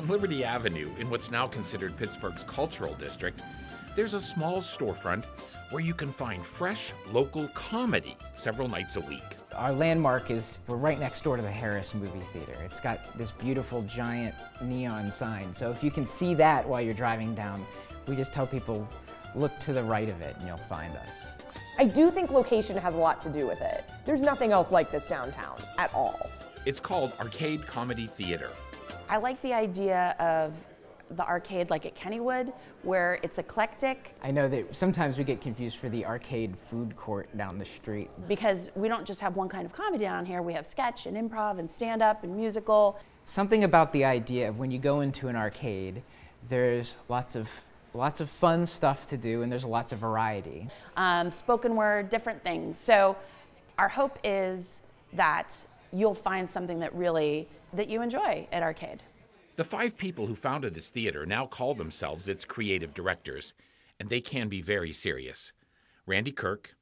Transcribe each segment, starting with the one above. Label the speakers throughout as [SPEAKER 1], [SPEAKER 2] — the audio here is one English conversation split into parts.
[SPEAKER 1] On Liberty Avenue, in what's now considered Pittsburgh's cultural district, there's a small storefront where you can find fresh, local comedy several nights a week.
[SPEAKER 2] Our landmark is, we're right next door to the Harris movie theater. It's got this beautiful giant neon sign. So if you can see that while you're driving down, we just tell people, look to the right of it and you'll find us.
[SPEAKER 3] I do think location has a lot to do with it. There's nothing else like this downtown at all.
[SPEAKER 1] It's called Arcade Comedy Theater.
[SPEAKER 4] I like the idea of the arcade like at Kennywood, where it's eclectic.
[SPEAKER 2] I know that sometimes we get confused for the arcade food court down the street.
[SPEAKER 4] Because we don't just have one kind of comedy down here, we have sketch and improv and stand-up and musical.
[SPEAKER 2] Something about the idea of when you go into an arcade, there's lots of fun stuff to do and there's lots of variety.
[SPEAKER 4] Spoken word, different things. So our hope is that you'll find something that you enjoy at Arcade.
[SPEAKER 1] The 5 people who founded this theater now call themselves its creative directors, and they can be very serious. Randy Kirk,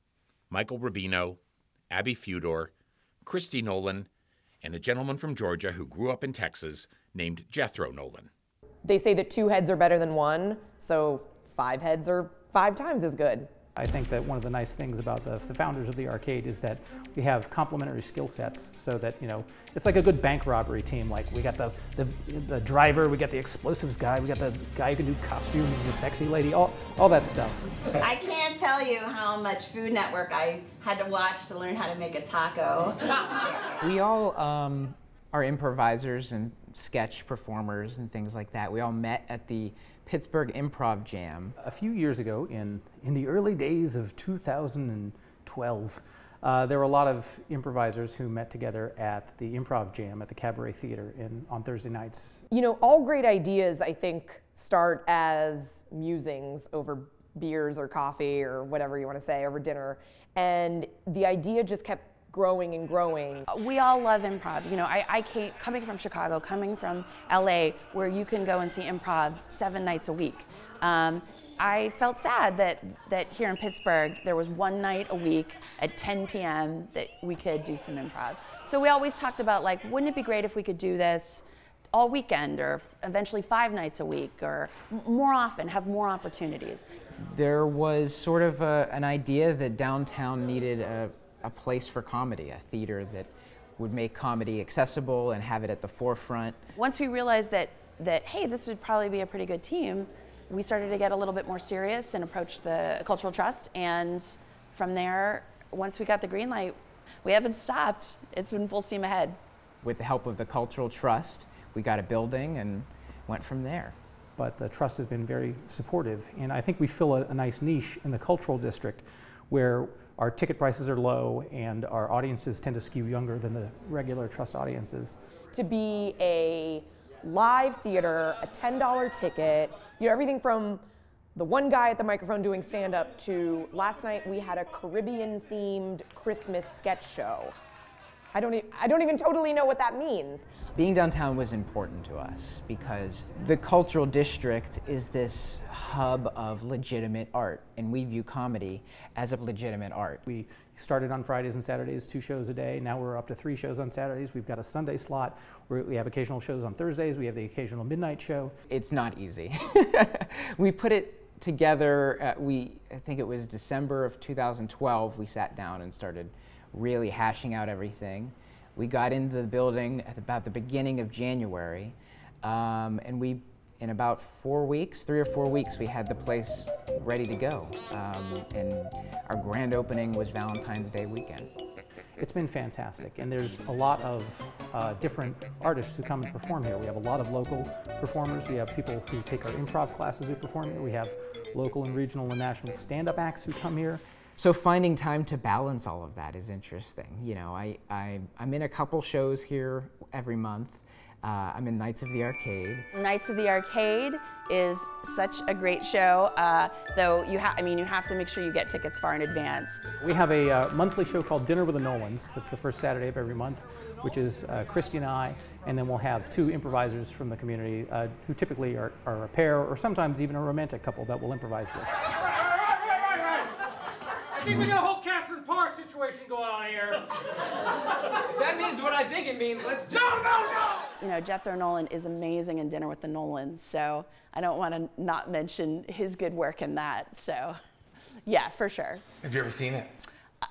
[SPEAKER 1] Michael Rubino, Abby Fudor, Christy Nolan, and a gentleman from Georgia who grew up in Texas named Jethro Nolan.
[SPEAKER 3] They say that 2 heads are better than 1, so 5 heads are 5 times as good.
[SPEAKER 5] I think that one of the nice things about the founders of the arcade is that we have complementary skill sets, so that, you know, it's like a good bank robbery team. Like, we got the driver, we got the explosives guy, we got the guy who can do costumes, the sexy lady, all that stuff.
[SPEAKER 6] I can't tell you how much Food Network I had to watch to learn how to make a taco.
[SPEAKER 2] We all are improvisers and sketch performers and things like that. We all met at the Pittsburgh Improv Jam.
[SPEAKER 5] A few years ago, in the early days of 2012, there were a lot of improvisers who met together at the Improv Jam at the Cabaret Theater on Thursday nights.
[SPEAKER 3] You know, all great ideas, I think, start as musings over beers or coffee or whatever you want to say, over dinner. And the idea just kept growing and growing.
[SPEAKER 4] We all love improv. You know, I came, coming from Chicago, coming from LA, where you can go and see improv 7 nights a week. I felt sad that here in Pittsburgh, there was 1 night a week at 10 p.m. that we could do some improv. So we always talked about, like, wouldn't it be great if we could do this all weekend, or eventually 5 nights a week, or more often, have more opportunities.
[SPEAKER 2] There was sort of an idea that downtown needed a place for comedy, a theater that would make comedy accessible and have it at the forefront.
[SPEAKER 4] Once we realized that hey, this would probably be a pretty good team, we started to get a little bit more serious and approach the Cultural Trust, and from there, once we got the green light, we haven't stopped. It's been full steam ahead.
[SPEAKER 2] With the help of the Cultural Trust, we got a building and went from there.
[SPEAKER 5] But the Trust has been very supportive, and I think we fill a nice niche in the cultural district where our ticket prices are low and our audiences tend to skew younger than the regular Trust audiences.
[SPEAKER 3] To be a live theater, a $10 ticket, you know, everything from the one guy at the microphone doing stand-up to last night we had a Caribbean-themed Christmas sketch show. I don't even totally know what that means.
[SPEAKER 2] Being downtown was important to us because the cultural district is this hub of legitimate art, and we view comedy as a legitimate art.
[SPEAKER 5] We started on Fridays and Saturdays, 2 shows a day. Now we're up to 3 shows on Saturdays. We've got a Sunday slot where we have occasional shows on Thursdays. We have the occasional midnight show.
[SPEAKER 2] It's not easy. We put it together, I think it was December of 2012, we sat down and started really hashing out everything. We got into the building at about the beginning of January, and in about 4 weeks, 3 or 4 weeks, we had the place ready to go. And our grand opening was Valentine's Day weekend.
[SPEAKER 5] It's been fantastic, and there's a lot of different artists who come and perform here. We have a lot of local performers. We have people who take our improv classes who perform here. We have local and regional and national stand-up acts who come here.
[SPEAKER 2] So finding time to balance all of that is interesting. You know, I'm in a couple shows here every month. I'm in Nights of the Arcade.
[SPEAKER 4] Nights of the Arcade is such a great show, though you have to make sure you get tickets far in advance.
[SPEAKER 5] We have a monthly show called Dinner with the Nolans. That's the first Saturday of every month, which is Christy and I, and then we'll have 2 improvisers from the community who typically are a pair or sometimes even a romantic couple that we'll improvise with.
[SPEAKER 7] I think we got a whole Catherine Parr situation going on here.
[SPEAKER 8] If that means what I think it means, let's do it.
[SPEAKER 7] No!
[SPEAKER 4] you know, Jethro Nolan is amazing in Dinner with the Nolans, so I don't want to not mention his good work in that. So, yeah, for sure.
[SPEAKER 8] Have you ever seen it?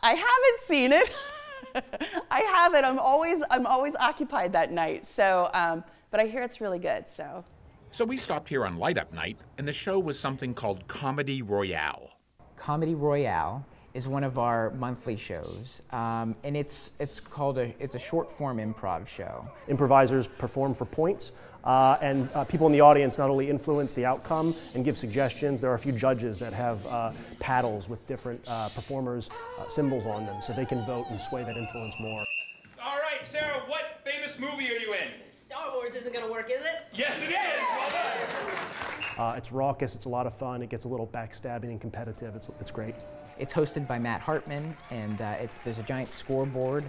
[SPEAKER 4] I haven't seen it. I haven't. I'm always occupied that night. So, but I hear it's really good.
[SPEAKER 1] So we stopped here on Light Up Night, and the show was something called Comedy Royale.
[SPEAKER 2] Comedy Royale is one of our monthly shows, and it's a short form improv show.
[SPEAKER 9] Improvisers perform for points, and people in the audience not only influence the outcome and give suggestions. There are a few judges that have paddles with different performers' symbols on them, so they can vote and sway that influence more.
[SPEAKER 7] All right, Sarah, what famous movie are you in?
[SPEAKER 10] Star Wars isn't gonna work, is it?
[SPEAKER 7] Yes, it is. Well done.
[SPEAKER 9] It's raucous, it's a lot of fun, it gets a little backstabbing and competitive, it's great.
[SPEAKER 2] It's hosted by Matt Hartman, and there's a giant scoreboard,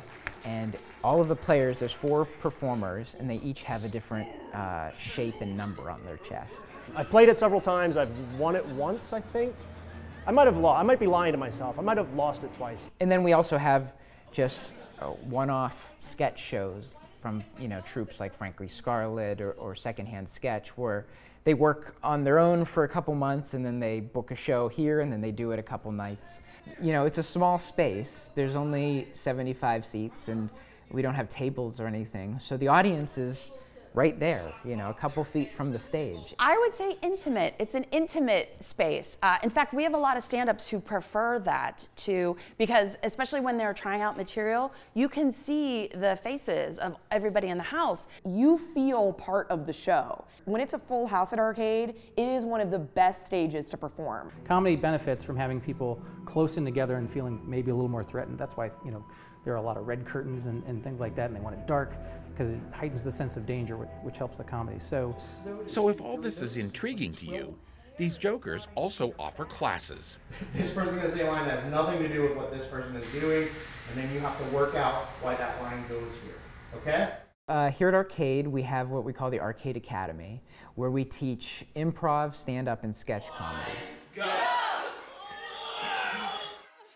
[SPEAKER 2] and all of the players, there's 4 performers, and they each have a different shape and number on their chest.
[SPEAKER 9] I've played it several times, I've won it once, I think. I might be lying to myself, I might have lost it twice.
[SPEAKER 2] And then we also have just one-off sketch shows from, you know, troupes like Frankly Scarlet or Secondhand Sketch, where they work on their own for a couple months and then they book a show here and then they do it a couple nights. You know, it's a small space. There's only 75 seats and we don't have tables or anything. So the audience is right there, you know, a couple feet from the stage.
[SPEAKER 4] I would say intimate. It's an intimate space. In fact, we have a lot of stand-ups who prefer that because especially when they're trying out material, you can see the faces of everybody in the house.
[SPEAKER 3] You feel part of the show. When it's a full house at Arcade, it is one of the best stages to perform.
[SPEAKER 5] Comedy benefits from having people close in together and feeling maybe a little more threatened. That's why, you know, there are a lot of red curtains and things like that, and they want it dark because it heightens the sense of danger, which helps the comedy. So
[SPEAKER 1] if all this is intriguing to you, these jokers also offer classes.
[SPEAKER 11] This person's going to say a line that has nothing to do with what this person is doing, and then you have to work out why that line goes here, okay?
[SPEAKER 2] Here at Arcade, we have what we call the Arcade Academy, where we teach improv, stand-up, and sketch comedy.
[SPEAKER 7] Go!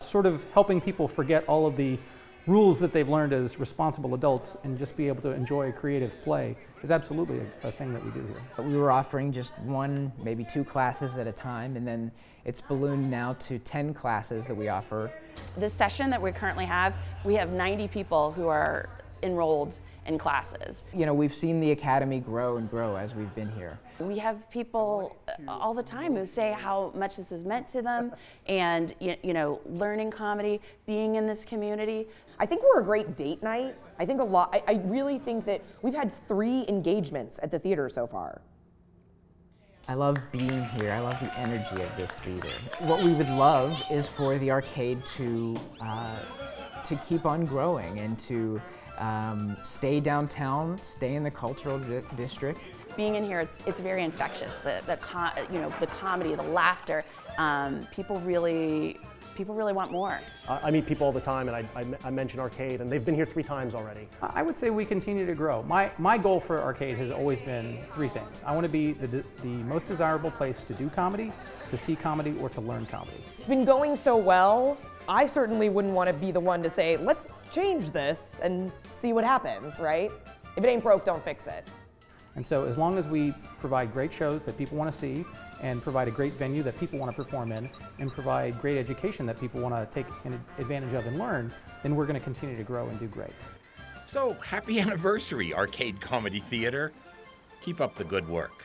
[SPEAKER 5] Sort of helping people forget all of the rules that they've learned as responsible adults and just be able to enjoy creative play is absolutely a thing that we do here.
[SPEAKER 2] We were offering just 1, maybe 2 classes at a time, and then it's ballooned now to 10 classes that we offer.
[SPEAKER 4] This session that we currently have, we have 90 people who are enrolled in classes.
[SPEAKER 2] You know, we've seen the Academy grow and grow as we've been here.
[SPEAKER 4] We have people all the time who say how much this has meant to them and, you know, learning comedy, being in this community.
[SPEAKER 3] I think we're a great date night. I think I really think that we've had 3 engagements at the theater so far.
[SPEAKER 2] I love being here. I love the energy of this theater. What we would love is for the Arcade to keep on growing and to stay downtown, stay in the cultural district.
[SPEAKER 4] Being in here, it's very infectious. The comedy, the laughter. People really want more.
[SPEAKER 9] I meet people all the time, and I mention Arcade, and they've been here 3 times already.
[SPEAKER 5] I would say we continue to grow. My goal for Arcade has always been 3 things. I want to be the most desirable place to do comedy, to see comedy, or to learn comedy.
[SPEAKER 3] It's been going so well, I certainly wouldn't want to be the one to say, let's change this and see what happens, right? If it ain't broke, don't fix it.
[SPEAKER 5] And so as long as we provide great shows that people want to see and provide a great venue that people want to perform in and provide great education that people want to take advantage of and learn, then we're going to continue to grow and do great.
[SPEAKER 1] So happy anniversary, Arcade Comedy Theater. Keep up the good work.